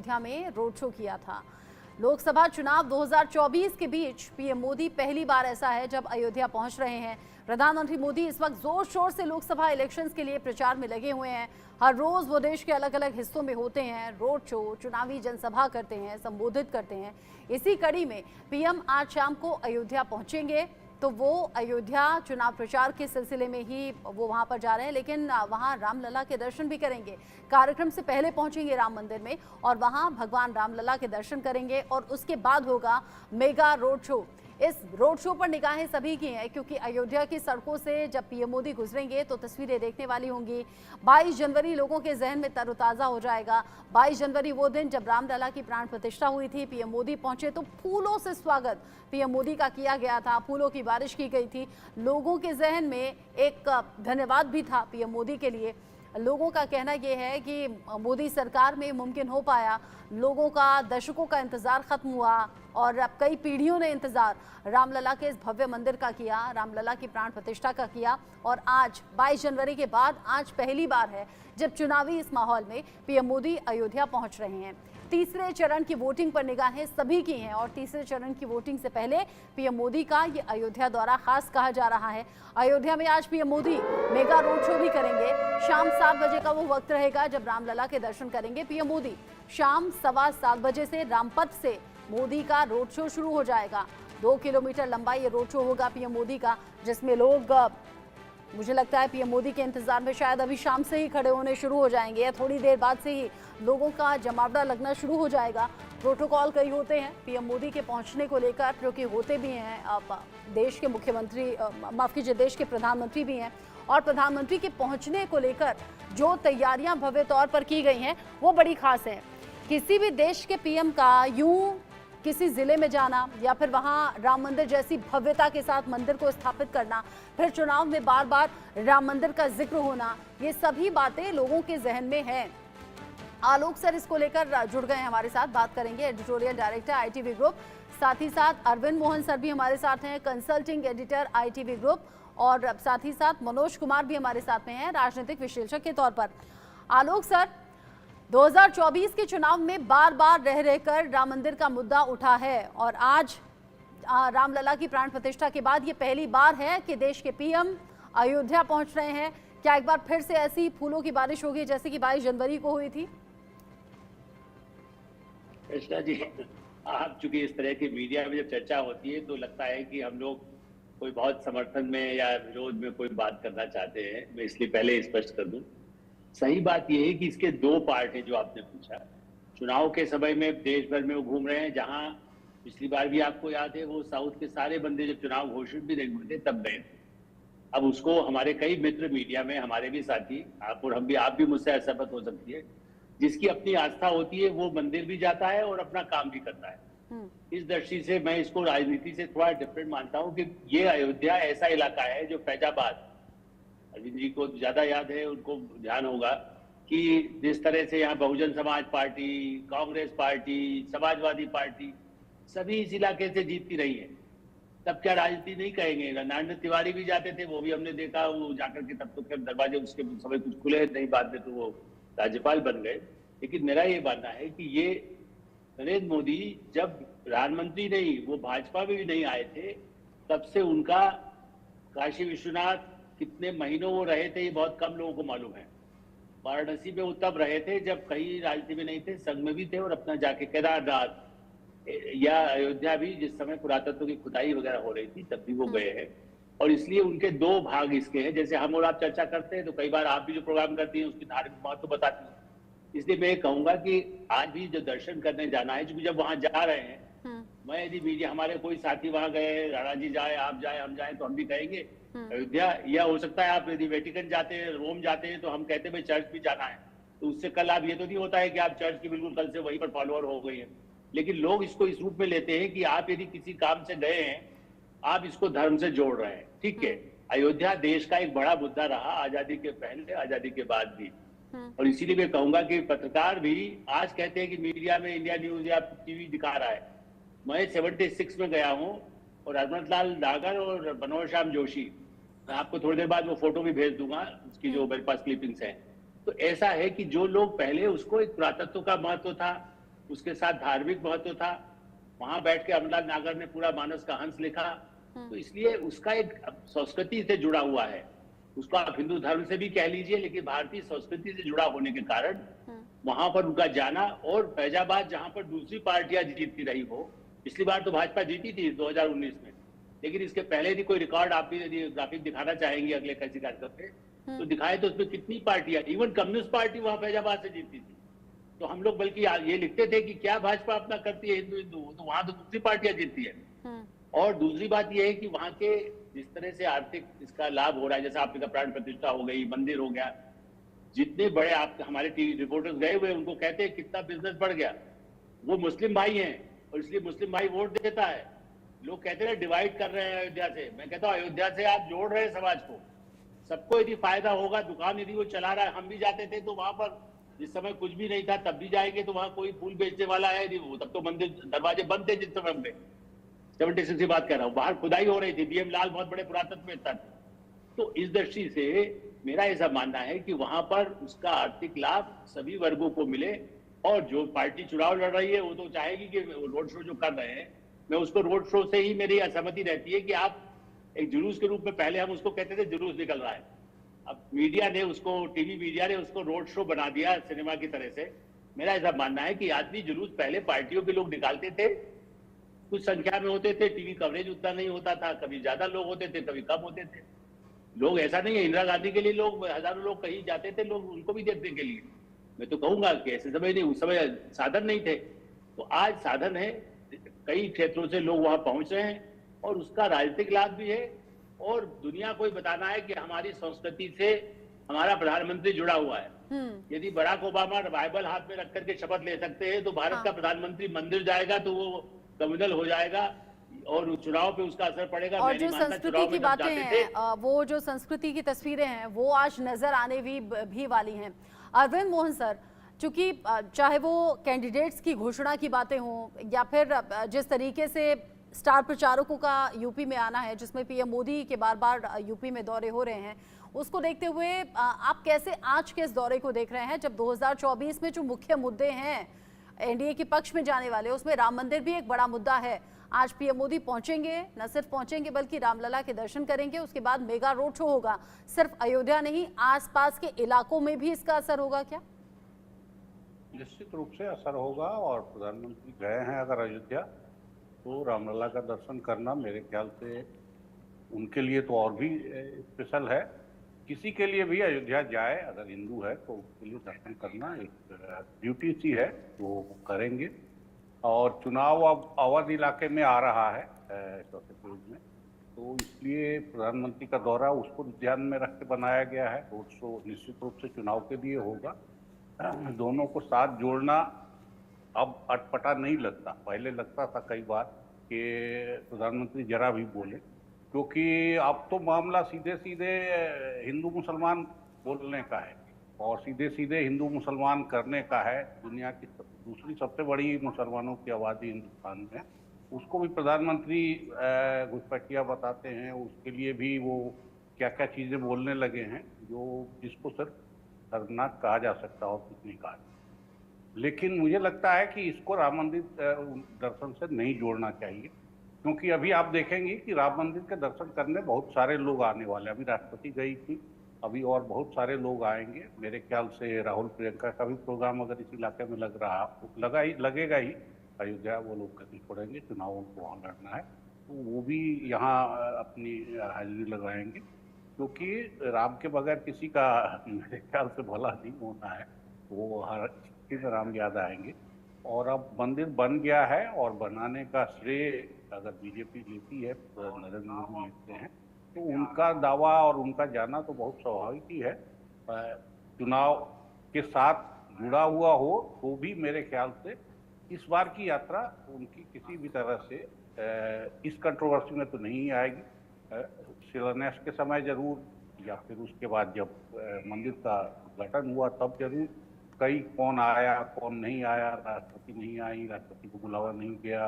अयोध्या में road show किया था। लोकसभा चुनाव 2024 के बीच पीएम मोदी पहली बार ऐसा है जब अयोध्या पहुंच रहे हैं। प्रधानमंत्री मोदी इस वक्त जोर शोर से लोकसभा इलेक्शंस के लिए प्रचार में लगे हुए हैं। हर रोज वो देश के अलग अलग हिस्सों में होते हैं, रोड शो, चुनावी जनसभा करते हैं, संबोधित करते हैं। इसी कड़ी में पीएम आज शाम को अयोध्या पहुंचेंगे, तो वो अयोध्या चुनाव प्रचार के सिलसिले में ही वो वहां पर जा रहे हैं, लेकिन वहां रामलला के दर्शन भी करेंगे। कार्यक्रम से पहले पहुंचेंगे राम मंदिर में और वहां भगवान रामलला के दर्शन करेंगे और उसके बाद होगा मेगा रोड शो। इस रोड शो पर निगाहें सभी की हैं, क्योंकि अयोध्या की सड़कों से जब पीएम मोदी गुजरेंगे तो तस्वीरें देखने वाली होंगी। 22 जनवरी लोगों के जहन में तरोताज़ा हो जाएगा। 22 जनवरी वो दिन जब रामलला की प्राण प्रतिष्ठा हुई थी। पीएम मोदी पहुंचे तो फूलों से स्वागत पीएम मोदी का किया गया था, फूलों की बारिश की गई थी। लोगों के जहन में एक धन्यवाद भी था पीएम मोदी के लिए। लोगों का कहना यह है कि मोदी सरकार में मुमकिन हो पाया। लोगों का दशकों का इंतजार खत्म हुआ और अब कई पीढ़ियों ने इंतजार रामलला के इस भव्य मंदिर का किया, रामलला की प्राण प्रतिष्ठा का किया। और आज 22 जनवरी के बाद आज पहली बार है जब चुनावी इस माहौल में पीएम मोदी अयोध्या पहुंच रहे हैं। तीसरे चरण की वोटिंग पर निगाहें सभी की हैं और तीसरे चरण की वोटिंग से पहले पीएम मोदी का ये अयोध्या दौरा खास कहा जा रहा है। अयोध्या में आज PM Modi mega road show भी करेंगे। शाम 7 बजे का वो वक्त रहेगा जब रामलला के दर्शन करेंगे पीएम मोदी। शाम 7:15 बजे से रामपथ से मोदी का रोड शो शुरू हो जाएगा। 2 किलोमीटर लंबा ये रोड शो होगा पीएम मोदी का, जिसमें लोग, मुझे लगता है पीएम मोदी के इंतजार में शायद अभी शाम से ही खड़े होने शुरू हो जाएंगे या थोड़ी देर बाद से ही लोगों का जमावड़ा लगना शुरू हो जाएगा। प्रोटोकॉल कई होते हैं पीएम मोदी के पहुंचने को लेकर, क्योंकि होते भी हैं। अब देश के मुख्यमंत्री, माफ कीजिए, देश के प्रधानमंत्री भी हैं और प्रधानमंत्री के पहुंचने को लेकर जो तैयारियां भव्य तौर पर की गई हैं वो बड़ी खास है। किसी भी देश के पीएम का यूं किसी जिले में जाना या फिर वहां राम मंदिर जैसी भव्यता के साथ मंदिर को स्थापित करना, फिर चुनाव में बार बार राम मंदिर का जिक्र होना, ये सभी बातें लोगों के जहन में हैं। आलोक सर इसको लेकर जुड़ गए हमारे साथ, बात करेंगे। एडिटोरियल डायरेक्टर आईटीवी ग्रुप, साथ ही साथ अरविंद मोहन सर भी हमारे साथ हैं, कंसल्टिंग एडिटर आईटीवी ग्रुप, और साथ ही साथ मनोज कुमार भी हमारे साथ में हैं, राजनीतिक विश्लेषक के तौर पर। आलोक सर, 2024 के चुनाव में बार बार रह रहकर राम मंदिर का मुद्दा उठा है और आज रामलला की प्राण प्रतिष्ठा के बाद ये पहली बार है कि देश के पीएम अयोध्या पहुंच रहे हैं। क्या एक बार फिर से ऐसी फूलों की बारिश होगी जैसे कि 22 जनवरी को हुई थी? कृष्णा जी, आप चूंकि इस तरह की मीडिया में जब चर्चा होती है तो लगता है कि हम लोग कोई बहुत समर्थन में या विरोध में कोई बात करना चाहते हैं। मैं इसलिए पहले स्पष्ट कर दूं, सही बात यह है कि इसके 2 पार्ट हैं जो आपने पूछा। चुनाव के समय में देश भर में वो घूम रहे हैं, जहां पिछली बार भी आपको याद है वो साउथ के सारे बंदे जब चुनाव घोषित भी नहीं हुए थे तब गए थे। अब उसको हमारे कई मित्र मीडिया में, हमारे भी साथी, आप और हम भी, आप भी मुझसे असहमत हो सकती है, जिसकी अपनी आस्था होती है वो मंदिर भी जाता है और अपना काम भी करता है। इस दृष्टि से मैं इसको राजनीति से थोड़ा डिफरेंट मानता हूँ कि ये अयोध्या ऐसा इलाका है जो फैजाबाद, अरविंद जी को ज्यादा याद है, उनको ध्यान होगा कि जिस तरह से यहाँ Bahujan Samaj party, Congress party, Samajwadi party सभी इस इलाके से जीतती रही है। तब क्या राजनीति नहीं कहेंगे? नरेंद्र तिवारी भी जाते थे, वो भी हमने देखा, वो जाकर के तब तो खैर दरवाजे उसके समय कुछ खुले नहीं, बाद में तो वो राज्यपाल बन गए। लेकिन मेरा ये मानना है कि ये नरेंद्र मोदी जब प्रधानमंत्री नहीं, वो भाजपा में भी नहीं आए थे, तब से उनका काशी विश्वनाथ कितने महीनों वो रहे थे ये बहुत कम लोगों को मालूम है। वाराणसी में वो तब रहे थे जब कहीं राजनीति में नहीं थे, संघ में भी थे, और अपना जाके केदारनाथ या अयोध्या भी जिस समय पुरातत्व की खुदाई वगैरह हो रही थी तब भी वो गए हैं। और इसलिए उनके 2 भाग इसके हैं। जैसे हम और आप चर्चा करते हैं तो कई बार आप भी जो प्रोग्राम करती हैं उसकी धार्मिक महत्व बताती हैं। इसलिए मैं कहूंगा कि आज भी जो दर्शन करने जाना है, क्योंकि जब वहां जा रहे हैं, मैं यदि मीडिया, हमारे कोई साथी वहां गए, राणा जी जाए, आप जाए, हम जाए, तो हम भी कहेंगे अयोध्या, या हो सकता है आप यदि वेटिकन जाते हैं, रोम जाते हैं, तो हम कहते हैं भाई चर्च भी जाना है। तो उससे कल आप ये तो नहीं होता है कि आप चर्च की बिल्कुल कल से वहीं पर फॉलोअर हो गई है। लेकिन लोग इसको इस रूप में लेते हैं कि आप यदि किसी काम से गए हैं, आप इसको धर्म से जोड़ रहे हैं। ठीक है, अयोध्या देश का एक बड़ा मुद्दा रहा, आजादी के पहले, आजादी के बाद भी। और इसीलिए मैं कहूंगा कि पत्रकार भी आज कहते हैं कि मीडिया में इंडिया न्यूज या टीवी दिखा रहा है। मैं 76 में गया हूं और हरमतलाल नागर और मनोहर श्याम जोशी, मैं आपको थोड़ी देर बाद वो फोटो भी भेज दूंगा, उसकी जो मेरे पास क्लिपिंग्स हैं। तो ऐसा है कि जो लोग पहले उसको एक पुरातत्व का महत्व था, उसके साथ धार्मिक महत्व था। वहां बैठ के अमरलाल नागर ने पूरा मानस का हंस लिखा। तो इसलिए उसका एक संस्कृति से जुड़ा हुआ है। उसको आप हिंदू धर्म से भी कह लीजिए, लेकिन भारतीय संस्कृति से जुड़ा होने के कारण वहां पर उनका जाना, और फैजाबाद जहां पर दूसरी पार्टियां जीतती रही हो, पिछली बार तो भाजपा जीती थी 2019 में, लेकिन इसके पहले भी कोई रिकॉर्ड आप भी यदि ग्राफिक दिखाना चाहेंगे अगले किसी कार्यक्रम में तो दिखाए, तो उसमें कितनी पार्टियां, इवन कम्युनिस्ट पार्टी वहां फैजाबाद से जीती थी। तो हम लोग बल्कि ये लिखते थे कि क्या भाजपा अपना करती है हिंदू हिंदू, तो वहां तो दूसरी पार्टियां जीतती है। और दूसरी बात यह है कि वहां के जिस तरह से आर्थिक इसका लाभ हो रहा है, जैसे आपकी प्राण प्रतिष्ठा हो गई, मंदिर हो गया, जितने बड़े आप हमारे टीवी रिपोर्टर्स गए हुए उनको कहते हैं कितना बिजनेस बढ़ गया। वो मुस्लिम भाई हैं और इसलिए मुस्लिम भाई वोट देता है। लोग कहते हैं डिवाइड कर रहे हैं अयोध्या से, मैं कहता हूँ अयोध्या से आप जोड़ रहे हैं समाज को। सबको यदि फायदा होगा, दुकान यदि वो चला रहा है, हम भी जाते थे तो वहां पर जिस समय कुछ भी नहीं था तब भी जाएंगे तो वहां कोई फूल बेचने वाला है नहीं, वो तब तो मंदिर दरवाजे बंद थे जिस समय पे 76 की बात कर रहा हूँ, बाहर खुदाई हो रही थी। बीएम लाल बहुत बड़े पुरातत्ववेत्ता थे। तो इस दृष्टि से मेरा ऐसा मानना है कि वहां पर उसका आर्थिक लाभ सभी वर्गों को मिले, और जो पार्टी चुनाव लड़ रही है वो तो चाहेगी कि रोड शो जो कर रहे हैं, मैं उसको रोड शो से ही मेरी असहमति रहती है कि आप एक जुलूस के रूप में, पहले हम उसको कहते थे जुलूस निकल रहा है, अब मीडिया ने उसको, टीवी मीडिया ने उसको रोड शो बना दिया सिनेमा की तरह से। मेरा ऐसा मानना है कि आदमी जुलूस पहले पार्टियों के लोग निकालते थे, कुछ संख्या में होते थे, टीवी कवरेज उतना नहीं होता था, कभी ज्यादा लोग होते थे कभी कम होते थे। लोग ऐसा नहीं है, इंदिरा गांधी के लिए लोग हजारों लोग कहीं जाते थे, लोग उनको भी देखने के लिए। मैं तो कहूंगा कि ऐसे समय नहीं, उस समय साधन नहीं थे, तो आज साधन है, कई क्षेत्रों से लोग वहां पहुंच रहे हैं और उसका राजनीतिक लाभ भी है। और दुनिया को बताना है कि हमारी संस्कृति से हमारा प्रधानमंत्री जुड़ा हुआ है। यदि बराक ओबामा बाइबल हाथ में रख करके शपथ ले सकते हैं, तो भारत का प्रधानमंत्री मंदिर जाएगा तो वो कम्युनल हो जाएगा और चुनाव पे उसका असर पड़ेगा। और जो संस्कृति की बातें हैं, वो जो संस्कृति की तस्वीरें हैं वो आज नजर आने भी वाली हैं। अरविंद मोहन सर, चूंकि चाहे वो कैंडिडेट्स की घोषणा की बातें हों या फिर जिस तरीके से स्टार प्रचारकों का यूपी में आना है, जिसमें पीएम मोदी के बार बार यूपी में दौरे हो रहे हैं, उसको देखते हुए आप कैसे आज के इस दौरे को देख रहे हैं, जब 2024 में जो मुख्य मुद्दे हैं एनडीए के पक्ष में जाने वाले, उसमें राम मंदिर भी एक बड़ा मुद्दा है। आज पीएम मोदी पहुंचेंगे, न सिर्फ पहुंचेंगे बल्कि रामलला के दर्शन करेंगे, उसके बाद मेगा रोड शो होगा। सिर्फ अयोध्या नहीं, आसपास के इलाकों में भी इसका असर होगा क्या? निश्चित रूप से असर होगा, और प्रधानमंत्री गए हैं अगर अयोध्या, तो रामलला का दर्शन करना मेरे ख्याल से उनके लिए तो और भी स्पेशल है। किसी के लिए भी अयोध्या जाए अगर हिंदू है तो उसके लिए दर्शन करना एक ड्यूटी सी है, वो करेंगे। और चुनाव अब अवध इलाके में आ रहा है चौथे फेज में, तो इसलिए प्रधानमंत्री का दौरा उसको ध्यान में रख के बनाया गया है। रोड शो निश्चित रूप से चुनाव के लिए होगा। दोनों को साथ जोड़ना अब अटपटा नहीं लगता, पहले लगता था कई बार कि प्रधानमंत्री जरा भी बोले, क्योंकि अब तो मामला सीधे सीधे हिंदू मुसलमान बोलने का है और सीधे सीधे हिंदू मुसलमान करने का है। दुनिया की दूसरी सबसे बड़ी मुसलमानों की आबादी हिंदुस्तान में, उसको भी प्रधानमंत्री घुसपैठिया बताते हैं। उसके लिए भी वो क्या क्या चीज़ें बोलने लगे हैं जो जिसको सिर्फ खतरनाक कहा जा सकता हो, कुछ नहीं कहा। लेकिन मुझे लगता है कि इसको राम मंदिर दर्शन से नहीं जोड़ना चाहिए, क्योंकि अभी आप देखेंगे कि राम मंदिर के दर्शन करने बहुत सारे लोग आने वाले हैं। अभी राष्ट्रपति गई थी, अभी और बहुत सारे लोग आएंगे। मेरे ख्याल से राहुल प्रियंका का भी प्रोग्राम अगर इस इलाके में लगेगा ही। अयोध्या वो लोग कहीं छोड़ेंगे, चुनावों को वहाँ लड़ना है तो वो भी यहाँ अपनी हाजिरी लगाएंगे, क्योंकि राम के बगैर किसी का मेरे ख्याल से भला नहीं होना है। वो हर स्थिति में राम याद आएंगे। और अब मंदिर बन गया है और बनाने का श्रेय अगर बीजेपी लेती है, तो नरेंद्र मोदी लेते हैं, तो उनका दावा और उनका जाना तो बहुत स्वाभाविक ही है। चुनाव के साथ जुड़ा हुआ हो तो भी मेरे ख्याल से इस बार की यात्रा उनकी किसी भी तरह से इस कंट्रोवर्सी में तो नहीं आएगी। शिलान्यास के समय जरूर, या फिर उसके बाद जब मंदिर का उद्घाटन हुआ तब जरूर कई कौन आया कौन नहीं आया, राष्ट्रपति नहीं आई, राष्ट्रपति को बुलावा नहीं गया,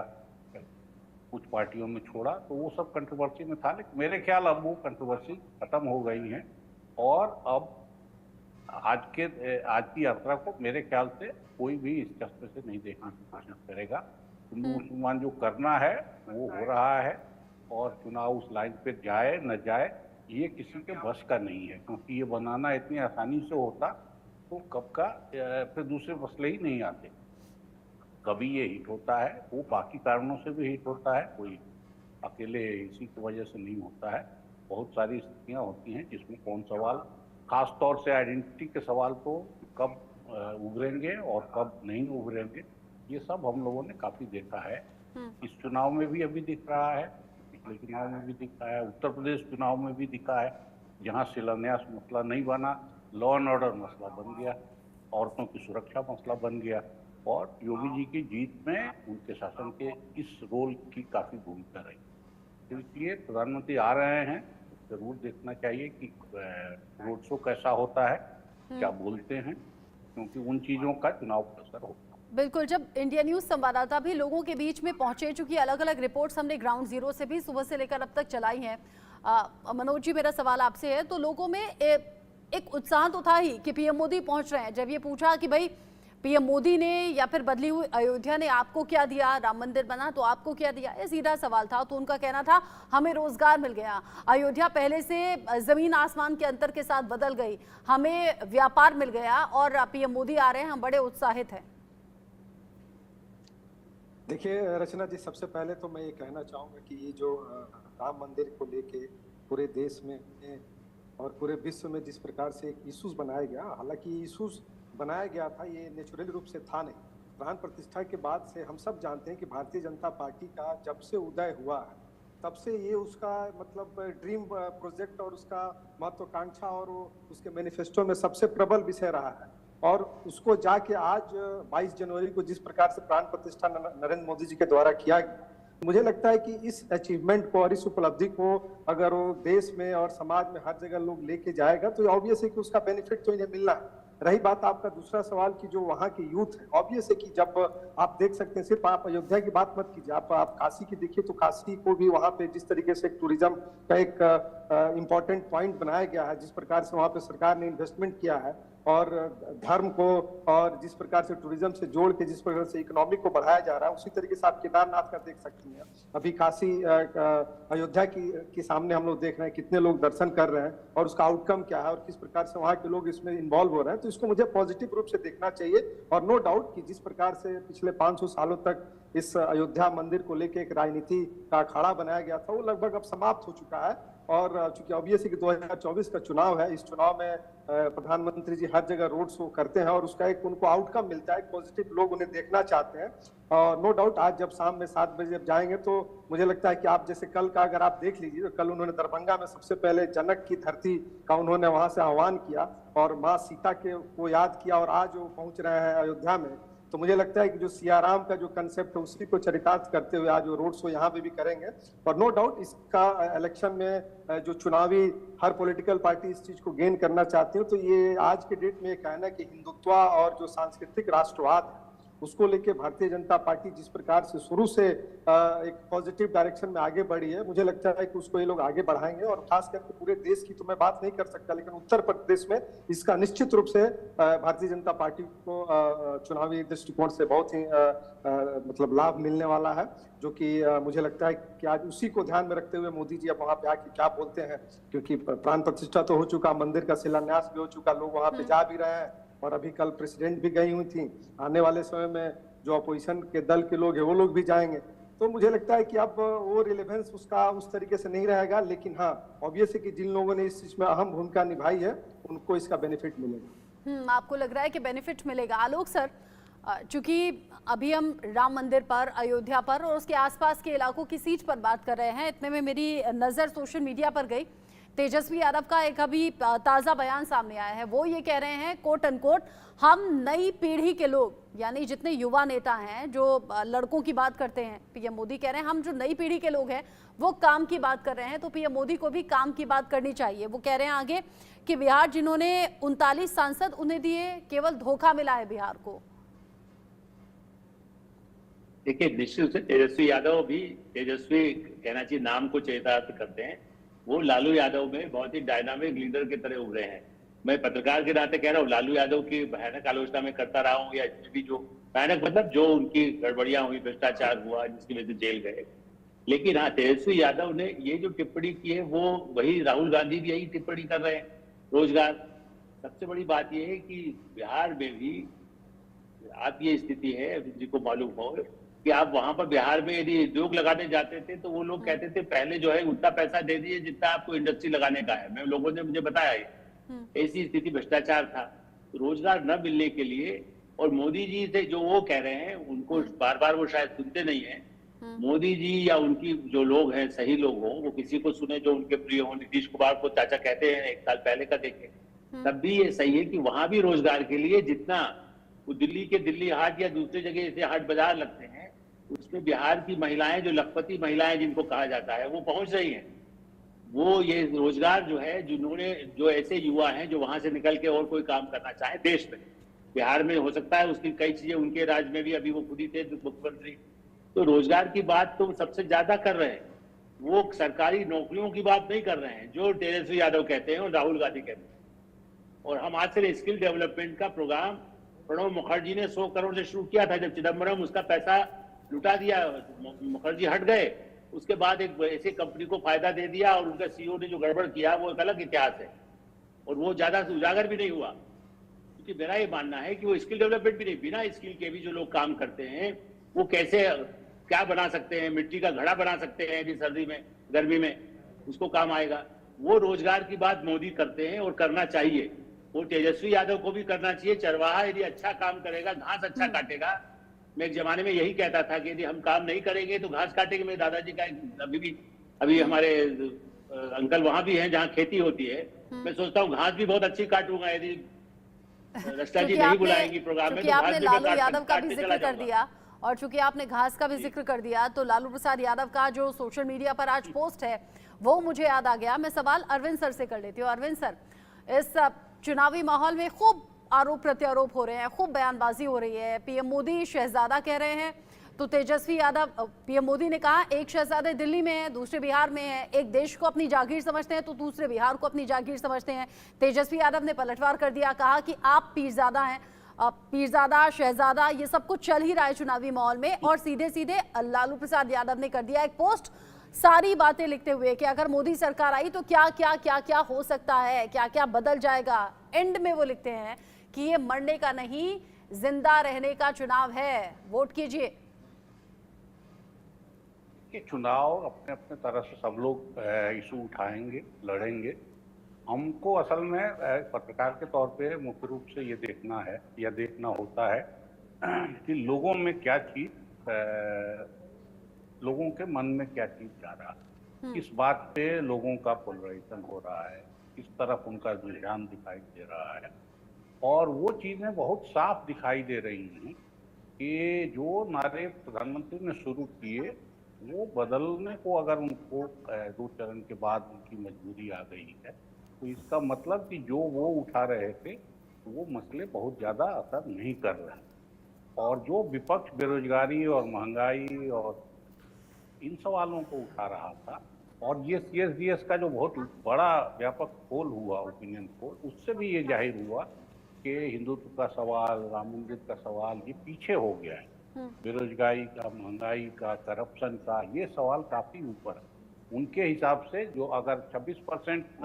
कुछ पार्टियों में छोड़ा, तो वो सब कंट्रोवर्सी में था। लेकिन मेरे ख्याल अब वो कंट्रोवर्सी खत्म हो गई है और अब आज की यात्रा को मेरे ख्याल से कोई भी इस चस्पे से नहीं देखने की कोशिश करेगा। हिंदू मुसलमान जो करना है वो हो रहा है, और चुनाव उस लाइन पे जाए न जाए ये किसी के बस का नहीं है, क्योंकि ये बनाना इतनी आसानी से होता तो कब का फिर दूसरे मसले ही नहीं आते। कभी ये हिट होता है, वो बाकी कारणों से भी हिट होता है, कोई अकेले इसी की वजह से नहीं होता है। बहुत सारी स्थितियां होती हैं जिसमें कौन सवाल, खास तौर से आइडेंटिटी के सवाल तो कब उभरेंगे और कब नहीं उभरेंगे, ये सब हम लोगों ने काफी देखा है। इस चुनाव में भी अभी दिख रहा है, पिछले चुनाव में भी दिखा है, उत्तर प्रदेश चुनाव में भी दिखा है, जहां शिलान्यास मसला नहीं बना, लॉ एंड ऑर्डर मसला बन गया, औरतों की सुरक्षा मसला बन गया, और योगी जी की जीत में उनके शासन के इस रोल की काफी भूमिका रही। तो इसलिए प्रधानमंत्री आ रहे हैं, जरूर देखना चाहिए कि रोड शो कैसा होता है, क्या बोलते हैं, क्योंकि उन चीजों का चुनाव पर असर होता है। बिल्कुल, जब इंडिया न्यूज संवाददाता भी लोगों के बीच में पहुंचे, चूंकि अलग अलग रिपोर्ट्स हमने ग्राउंड जीरो से भी सुबह से लेकर अब तक चलाई हैं। मनोज जी, मेरा सवाल आपसे है, तो लोगों में एक उत्साह तो था ही कि पीएम मोदी पहुंच रहे हैं। जब ये पूछा कि भाई पीएम मोदी ने या फिर बदली हुई अयोध्या ने आपको क्या दिया, राम मंदिर बना तो आपको क्या दिया, ये सीधा सवाल था। तो उनका कहना था हमें रोजगार मिल गया, अयोध्या पहले से जमीन आसमान के अंतर के साथ बदल गई, हमें व्यापार मिल गया, और पीएम मोदी आ रहे हैं, हम बड़े उत्साहित हैं। देखिए रचना जी, सबसे पहले तो मैं ये कहना चाहूँगा कि ये जो राम मंदिर को लेके पूरे देश में और पूरे विश्व में जिस प्रकार से एक इशूज बनाया गया, हालांकि इशूज बनाया गया था ये नेचुरल रूप से था नहीं। प्राण प्रतिष्ठा के बाद से हम सब जानते हैं कि भारतीय जनता पार्टी का जब से उदय हुआ है तब से ये उसका मतलब ड्रीम प्रोजेक्ट और उसका महत्वाकांक्षा और उसके मैनिफेस्टो में सबसे प्रबल विषय रहा है। और उसको जाके आज 22 जनवरी को जिस प्रकार से प्राण प्रतिष्ठा नरेंद्र मोदी जी के द्वारा किया गया, मुझे लगता है कि इस अचीवमेंट को और इस उपलब्धि को अगर वो देश में और समाज में हर जगह लोग लेके जाएगा तो ऑब्वियस है कि उसका बेनिफिट तो इन्हें मिलना है। रही बात आपका दूसरा सवाल की जो वहाँ के यूथ है, ऑब्वियस है कि जब आप देख सकते हैं, सिर्फ आप अयोध्या की बात मत कीजिए, आप काशी की देखिए, तो काशी को भी वहाँ पे जिस तरीके से टूरिज्म का एक इम्पोर्टेंट पॉइंट बनाया गया है, जिस प्रकार से वहाँ पे सरकार ने इन्वेस्टमेंट किया है और धर्म को और जिस प्रकार से टूरिज्म से जोड़ के जिस प्रकार से इकोनॉमी को बढ़ाया जा रहा है, उसी तरीके से आप केदारनाथ का देख सकते हैं। अभी काशी अयोध्या की सामने हम लोग देख रहे हैं कितने लोग दर्शन कर रहे हैं और उसका आउटकम क्या है और किस प्रकार से वहाँ के लोग इसमें इन्वॉल्व हो रहे हैं। तो इसको मुझे पॉजिटिव रूप से देखना चाहिए। और नो डाउट कि जिस प्रकार से पिछले 500 सालों तक इस अयोध्या मंदिर को लेकर एक राजनीति का अखाड़ा बनाया गया था, वो लगभग अब समाप्त हो चुका है। और चूंकि ऑब्वियस है कि 2024 का चुनाव है, इस चुनाव में प्रधानमंत्री जी हर जगह रोड शो करते हैं और उसका एक उनको आउटकम मिलता है, पॉजिटिव, लोग उन्हें देखना चाहते हैं। और नो डाउट आज जब शाम में 7 बजे जब जाएंगे तो मुझे लगता है कि आप जैसे कल का अगर आप देख लीजिए, तो कल उन्होंने दरभंगा में सबसे पहले जनक की धरती का उन्होंने वहां से आह्वान किया और माँ सीता को याद किया और आज वो पहुंच रहे हैं अयोध्या में। तो मुझे लगता है कि जो सियाराम का जो कंसेप्ट है उसी को चरितार्थ करते हुए आज वो रोड शो यहाँ पे भी करेंगे। और नो डाउट इसका इलेक्शन में जो चुनावी हर पॉलिटिकल पार्टी इस चीज को गेन करना चाहती है, तो ये आज के डेट में ये कहना है कि हिंदुत्व और जो सांस्कृतिक राष्ट्रवाद है उसको लेके भारतीय जनता पार्टी जिस प्रकार से शुरू से एक पॉजिटिव डायरेक्शन में आगे बढ़ी है, मुझे लगता है कि उसको ये लोग आगे बढ़ाएंगे। और खास करके पूरे देश की तो मैं बात नहीं कर सकता, लेकिन उत्तर प्रदेश में इसका निश्चित रूप से भारतीय जनता पार्टी को चुनावी दृष्टिकोण से बहुत ही मतलब लाभ मिलने वाला है, जो कि मुझे लगता है कि आज उसी को ध्यान में रखते हुए मोदी जी अब वहाँ पे आके क्या बोलते हैं, क्योंकि प्राण प्रतिष्ठा तो हो चुका, मंदिर का शिलान्यास भी हो चुका, लोग वहाँ पे जा भी रहे हैं और अभी कल प्रेसिडेंट भी गई हुई थी। आने वाले समय में जो अपोजिशन के दल के लोग हैं वो लोग भी जाएंगे। तो मुझे लगता है कि अब वो रिलेवेंस उसका उस तरीके से नहीं रहेगा, लेकिन हाँ ऑब्वियस है कि जिन लोगों ने इस चीज में अहम भूमिका निभाई है उनको इसका बेनिफिट मिलेगा। आपको लग रहा है कि बेनिफिट मिलेगा। आलोक सर, चूंकि अभी हम राम मंदिर पर, अयोध्या पर और उसके आसपास के इलाकों की सीट पर बात कर रहे हैं, इतने में मेरी नज़र सोशल मीडिया पर गई। तेजस्वी यादव का एक अभी ताज़ा बयान सामने आया है। वो ये कह रहे हैं कोट अनकोट, हम नई पीढ़ी के लोग, यानी जितने युवा नेता हैं जो लड़कों की बात करते हैं, पीएम मोदी कह रहे हैं हम जो नई पीढ़ी के लोग हैं वो काम की बात कर रहे हैं, तो पीएम मोदी को भी काम की बात करनी चाहिए। वो कह रहे हैं आगे कि बिहार जिन्होंने 39 सांसद उन्हें दिए, केवल धोखा मिला है बिहार को। देखिए, निश्चित रूप से तेजस्वी यादव भी, तेजस्वी कहना चाहिए नाम को चरितार्थ करते हैं, वो लालू यादव में बहुत ही डायनामिक लीडर की तरह उभरे हैं। मैं पत्रकार के नाते कह रहा हूँ, लालू यादव की भयानक आलोचना में करता रहा हूँ, या इसमें भी जो भयानक मतलब जो उनकी गड़बड़ियां हुई, भ्रष्टाचार हुआ जिसकी वजह से जेल गए, लेकिन हाँ तेजस्वी यादव ने ये जो टिप्पणी की है वो वही राहुल गांधी भी यही टिप्पणी कर रहे हैं। रोजगार, सबसे बड़ी बात यह है कि बिहार में भी आप ये स्थिति है, जिनको मालूम हो कि आप वहां पर बिहार में यदि उद्योग लगाने जाते थे तो वो लोग कहते थे पहले जो है उतना पैसा दे दीजिए जितना आपको इंडस्ट्री लगाने का है। मैं लोगों ने मुझे बताया ऐसी स्थिति, भ्रष्टाचार था। रोजगार न मिलने के लिए, और मोदी जी से जो वो कह रहे हैं उनको बार बार वो शायद सुनते नहीं है। मोदी जी या उनकी जो लोग हैं, सही लोग हों, वो किसी को सुने जो उनके प्रिय हो। नीतीश कुमार को चाचा कहते हैं, 1 साल पहले का देखें, तब भी ये सही है कि वहां भी रोजगार के लिए जितना वो दिल्ली के दिल्ली हाट या दूसरी जगह ऐसे हाट बाजार लगते हैं, उसमें बिहार की महिलाएं, जो लखपति महिलाएं जिनको कहा जाता है, वो पहुंच रही हैं। वो ये रोजगार जो है, जिन्होंने, जो ऐसे युवा हैं जो वहां से निकल के और कोई काम करना चाहे देश में, बिहार में हो सकता है उसकी कई चीजें, उनके राज्य में भी, अभी वो खुद ही थे मुख्यमंत्री, तो रोजगार की बात तो सबसे ज्यादा कर रहे हैं। वो सरकारी नौकरियों की बात नहीं कर रहे हैं जो तेजस्वी यादव कहते हैं और राहुल गांधी कहते हैं। और हम आज से स्किल डेवलपमेंट का प्रोग्राम प्रणब मुखर्जी ने 100 करोड़ से शुरू किया था, जब चिदम्बरम उसका पैसा लुटा दिया, मुखर्जी हट गए, उसके बाद एक ऐसी कंपनी को फायदा दे दिया और उनका सीईओ ने जो गड़बड़ किया वो एक अलग इतिहास है, और वो ज्यादा उजागर भी नहीं हुआ। क्योंकि मेरा ये मानना है कि वो स्किल डेवलपमेंट भी नहीं, बिना स्किल के भी जो लोग काम करते हैं वो कैसे क्या बना सकते हैं, मिट्टी का घड़ा बना सकते हैं यदि सर्दी में, गर्मी में, उसको काम आएगा। वो रोजगार की बात मोदी करते हैं और करना चाहिए। वो तेजस्वी यादव को भी करना चाहिए। चरवाहा यदि अच्छा काम करेगा, घास अच्छा काटेगा। मैं एक जमाने में यही कहता था कि यदि हम काम नहीं करेंगे तो घास काटेंगे। मेरे दादाजी का अभी हमारे अंकल वहां भी हैं जहाँ खेती होती है। मैं सोचता हूँ घास भी बहुत अच्छी काटूंगा यदि रस्ता जी नहीं बुलाएंगी प्रोग्राम में, तो आपने लालू यादव का भी जिक्र कर जाऊंगा। दिया, और चूंकि आपने घास का भी जिक्र कर दिया, तो लालू प्रसाद यादव का जो सोशल मीडिया पर आज पोस्ट है वो मुझे याद आ गया। मैं सवाल अरविंद सर से कर लेती हूँ। अरविंद सर, इस चुनावी माहौल में खूब आरोप प्रत्यारोप हो रहे हैं, खूब बयानबाजी हो रही है। पीएम मोदी शहजादा कह रहे हैं, तो तेजस्वी यादव, पीएम मोदी ने कहा एक शहजादे दिल्ली में है, दूसरे बिहार में है, एक देश को अपनी जागीर समझते हैं तो दूसरे बिहार को अपनी जागीर समझते हैं। तेजस्वी यादव ने पलटवार कर दिया, कहा कि आप पीरजादा हैं। पीरजादा, शहजादा, ये सब कुछ चल ही रहा है चुनावी माहौल में। और सीधे सीधे लालू प्रसाद यादव ने कर दिया एक पोस्ट, सारी बातें लिखते हुए कि अगर मोदी सरकार आई तो क्या क्या क्या क्या हो सकता है, क्या क्या बदल जाएगा। एंड में वो लिखते हैं कि ये मरने का नहीं, जिंदा रहने का चुनाव है, वोट कीजिए। ये चुनाव अपने अपने तरह से सब लोग इशू उठाएंगे, लड़ेंगे। हमको असल में पत्रकार के तौर पे मुख्य रूप से ये देखना है या देखना होता है कि लोगों में क्या चीज, लोगों के मन में क्या चीज जा रहा है, किस बात पे लोगों का पोलराइजेशन हो रहा है, किस तरफ उनका रुझान दिखाई दे रहा है। और वो चीजें बहुत साफ दिखाई दे रही हैं कि जो नारे प्रधानमंत्री ने शुरू किए वो बदलने को अगर उनको 2 चरण के बाद उनकी मजबूरी आ गई है, तो इसका मतलब कि जो वो उठा रहे थे वो मसले बहुत ज़्यादा असर नहीं कर रहे हैं। और जो विपक्ष बेरोजगारी और महंगाई और इन सवालों को उठा रहा था, और ये CSDS का जो बहुत बड़ा व्यापक पोल हुआ, ओपिनियन पोल, उससे भी ये जाहिर हुआ कि हिंदुत्व का सवाल, राम मंदिर का सवाल ये पीछे हो गया है। बेरोजगारी का, महंगाई का, करप्शन का, ये सवाल काफी ऊपर है। उनके हिसाब से जो अगर 26%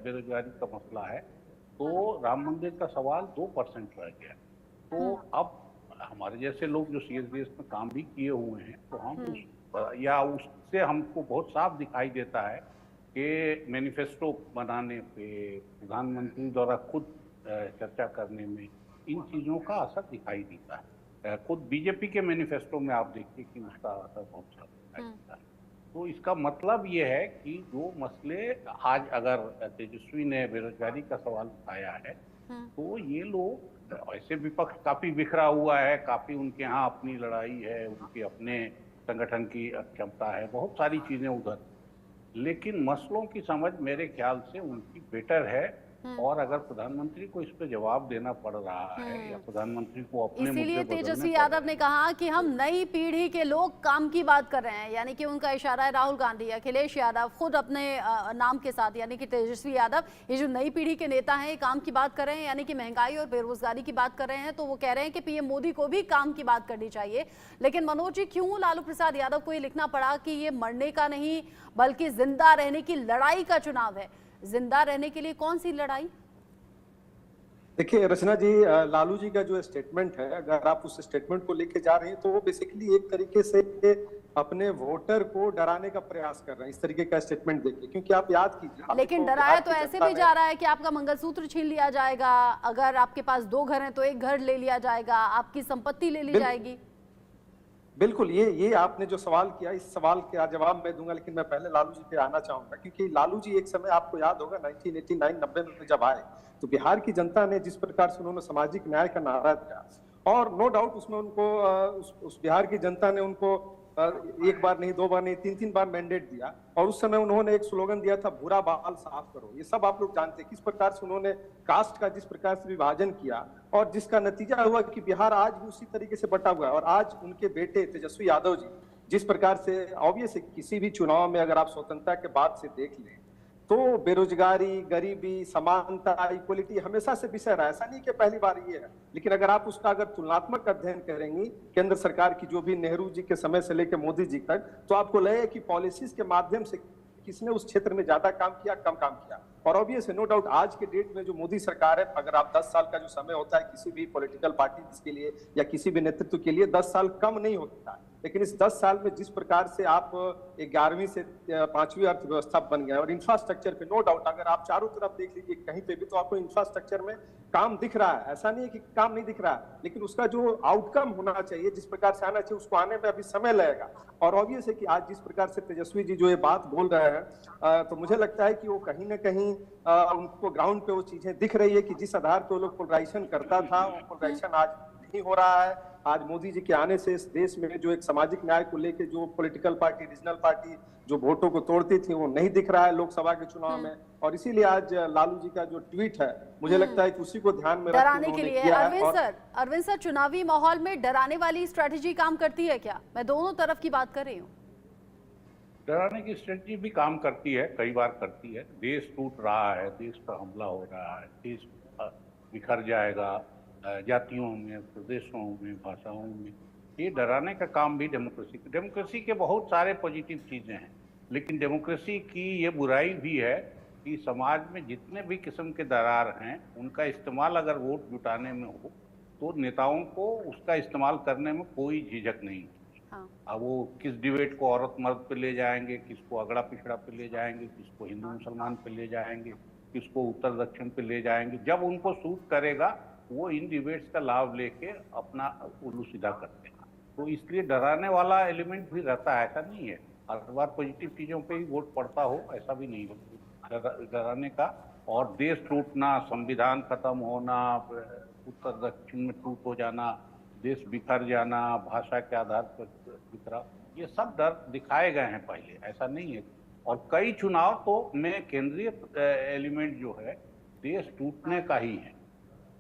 बेरोजगारी का मसला है तो राम मंदिर का सवाल 2% रह गया। तो अब हमारे जैसे लोग जो CSDS में काम भी किए हुए हैं, तो हम उससे हमको बहुत साफ दिखाई देता है कि मैनिफेस्टो बनाने पे, प्रधानमंत्री द्वारा खुद चर्चा करने में इन चीज़ों का असर दिखाई देता है। खुद बीजेपी के मैनिफेस्टो में आप देखिए कि उसका असर बहुत सारा दिखाई देता है। तो इसका मतलब ये है कि जो मसले आज अगर तेजस्वी ने बेरोजगारी का सवाल उठाया है, तो ये लोग, ऐसे विपक्ष काफी बिखरा हुआ है, काफी उनके यहाँ अपनी लड़ाई है, उनके अपने संगठन की क्षमता है, बहुत सारी चीजें उधर, लेकिन मसलों की समझ मेरे ख्याल से उनकी बेटर है और अगर प्रधानमंत्री को इस पे जवाब देना पड़ रहा है या प्रधानमंत्री को अपने इसीलिए मुद्दे बदलने तेजस्वी पड़ यादव रहे ने हैं, कहा कि हम नई पीढ़ी के लोग काम की बात कर रहे हैं, यानी कि उनका इशारा है राहुल गांधी, अखिलेश यादव खुद अपने नाम के साथ, यानी कि तेजस्वी यादव ये जो नई पीढ़ी के नेता हैं काम की बात कर रहे हैं, यानी कि महंगाई और बेरोजगारी की बात कर रहे हैं। तो वो कह रहे हैं कि पीएम मोदी को भी काम की बात करनी चाहिए। लेकिन मनोज जी, क्यों लालू प्रसाद यादव को ये लिखना पड़ा कि ये मरने का नहीं बल्कि जिंदा रहने की लड़ाई का चुनाव है? जिंदा रहने के लिए कौन सी लड़ाई? देखिए रचना जी, लालू जी का जो स्टेटमेंट है, अगर आप उस स्टेटमेंट को लेके जा रहे हैं तो वो बेसिकली एक तरीके से अपने वोटर को डराने का प्रयास कर रहे हैं, इस तरीके का स्टेटमेंट देखिए। क्योंकि आप याद कीजिए, लेकिन डराया तो ऐसे भी जा रहा है कि आपका मंगलसूत्र छीन लिया जाएगा, अगर आपके पास 2 घर हैं तो 1 घर ले लिया जाएगा, आपकी संपत्ति ले ली जाएगी। बिल्कुल, ये आपने जो सवाल किया, इस सवाल का जवाब मैं दूंगा, लेकिन मैं पहले लालू जी पे आना चाहूंगा। क्योंकि लालू जी एक समय आपको याद होगा 1989-90 में जब आए तो बिहार की जनता ने जिस प्रकार से उन्होंने सामाजिक न्याय का नारा दिया, और नो डाउट उसमें उनको उस बिहार की जनता ने उनको 1 बार नहीं, 2 बार नहीं, 3-3 बार मैंडेट दिया। और उस समय उन्होंने एक स्लोगन दिया था, बुरा बाल साफ करो। ये सब आप लोग जानते हैं किस प्रकार से उन्होंने कास्ट का जिस प्रकार से विभाजन किया, और जिसका नतीजा हुआ कि बिहार आज भी उसी तरीके से बटा हुआ है। और आज उनके बेटे तेजस्वी यादव जी जिस प्रकार से, ऑब्वियस किसी भी चुनाव में अगर आप स्वतंत्रता के बाद से देख लें तो बेरोजगारी, गरीबी, समानता, इक्वलिटी हमेशा से विषय रहा है। ऐसा नहीं कि पहली बार ये है, लेकिन अगर आप उसका अगर तुलनात्मक अध्ययन करेंगी केंद्र सरकार की, जो भी नेहरू जी के समय से लेकर मोदी जी तक, तो आपको लगेगा कि पॉलिसीज के माध्यम से किसने उस क्षेत्र में ज्यादा काम किया, कम काम किया। और ऑब्वियस है, नो डाउट आज के डेट में जो मोदी सरकार है, अगर आप 10 साल का जो समय होता है किसी भी पॉलिटिकल पार्टी के लिए या किसी भी नेतृत्व के लिए, 10 साल कम नहीं होता। लेकिन इस 10 साल में जिस प्रकार से आप 11वीं से 5वीं अर्थव्यवस्था बन गए, और इंफ्रास्ट्रक्चर पे नो डाउट अगर आप चारों तरफ देख लीजिए कहीं पे भी, तो आपको इंफ्रास्ट्रक्चर में काम दिख रहा है। ऐसा नहीं है कि काम नहीं दिख रहा है, लेकिन उसका जो आउटकम होना चाहिए, जिस प्रकार से आना चाहिए, उसको आने में अभी समय लगेगा। और ऑब्वियस है कि आज जिस प्रकार से तेजस्वी जी जो ये बात बोल रहे हैं, तो मुझे लगता है कि वो कहीं ना कहीं उनको ग्राउंड पे वो चीजें दिख रही है कि जिस आधार पे वो लोग पोलराइजेशन करता था, वो पोलराइजेशन आज नहीं हो रहा है। आज मोदी जी के आने से इस देश में जो एक सामाजिक न्याय को लेके जो पॉलिटिकल पार्टी, रीजनल पार्टी जो वोटों को तोड़ती थी, वो नहीं दिख रहा है लोकसभा के चुनाव में। और इसीलिए आज लालू जी का जो ट्वीट है, मुझे लगता है कि उसी को ध्यान में डराने के लिए। किया। अरविंद सर, चुनावी माहौल में डराने वाली स्ट्रेटेजी काम करती है क्या? मैं दोनों तरफ की बात कर रही हूँ। डराने की स्ट्रेटजी भी काम करती है, कई बार करती है। देश टूट रहा है, देश पर हमला हो रहा है, देश बिखर जाएगा जातियों में, प्रदेशों में, भाषाओं में, ये डराने का काम भी डेमोक्रेसी के बहुत सारे पॉजिटिव चीज़ें हैं। लेकिन डेमोक्रेसी की ये बुराई भी है कि समाज में जितने भी किस्म के दरार हैं, उनका इस्तेमाल अगर वोट जुटाने में हो तो नेताओं को उसका इस्तेमाल करने में कोई झिझक नहीं। हाँ। अब वो किस डिबेट को औरत मर्द पे ले जाएंगे, किसको अगड़ा पिछड़ा पे ले जाएंगे, किसको हिंदू मुसलमान पे ले जाएंगे, किसको उत्तर दक्षिण पे ले जाएंगे, जब उनको सूट करेगा वो इन डिबेट्स का लाभ लेके अपना उल्लू सीधा करते हैं। तो इसलिए डराने वाला एलिमेंट भी रहता है, ऐसा नहीं है हर बार पॉजिटिव चीज़ों पे ही वोट पड़ता हो, ऐसा भी नहीं हो। डराने का, और देश टूटना, संविधान खत्म होना, उत्तर दक्षिण में टूट हो जाना, देश बिखर जाना, भाषा के आधार पर बिखरा, ये सब डर दिखाए गए हैं पहले, ऐसा नहीं है। और कई चुनाव तो में केंद्रीय एलिमेंट जो है देश टूटने का ही है।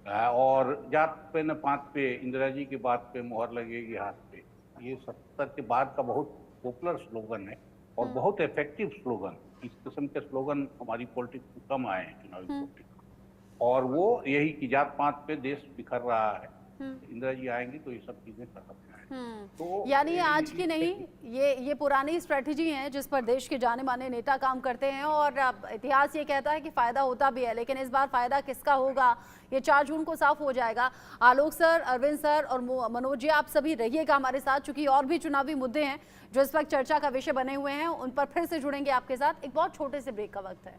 और जात पे न पात पे, इंदिरा जी की बात पे मोहर लगेगी हाथ पे, ये 70 के बाद का बहुत पॉपुलर स्लोगन है और बहुत इफेक्टिव स्लोगन। इस किस्म के स्लोगन हमारी पॉलिटिक्स में कम आए हैं चुनावी पॉलिटिक्स, और वो यही कि जात पात पे देश बिखर रहा है, इंदिरा जी आएंगी तो ये सब चीजें खत्म है। तो यानी आज की नहीं, ये पुरानी स्ट्रेटजी है जिस पर देश के जाने माने नेता काम करते हैं, और इतिहास ये कहता है कि फायदा होता भी है। लेकिन इस बार फायदा किसका होगा ये 4 जून को साफ हो जाएगा। आलोक सर, अरविंद सर और मनोज जी, आप सभी रहिएगा हमारे साथ, चूंकि और भी चुनावी मुद्दे हैं जो इस वक्त चर्चा का विषय बने हुए हैं, उन पर फिर से जुड़ेंगे आपके साथ। एक बहुत छोटे से ब्रेक का वक्त है।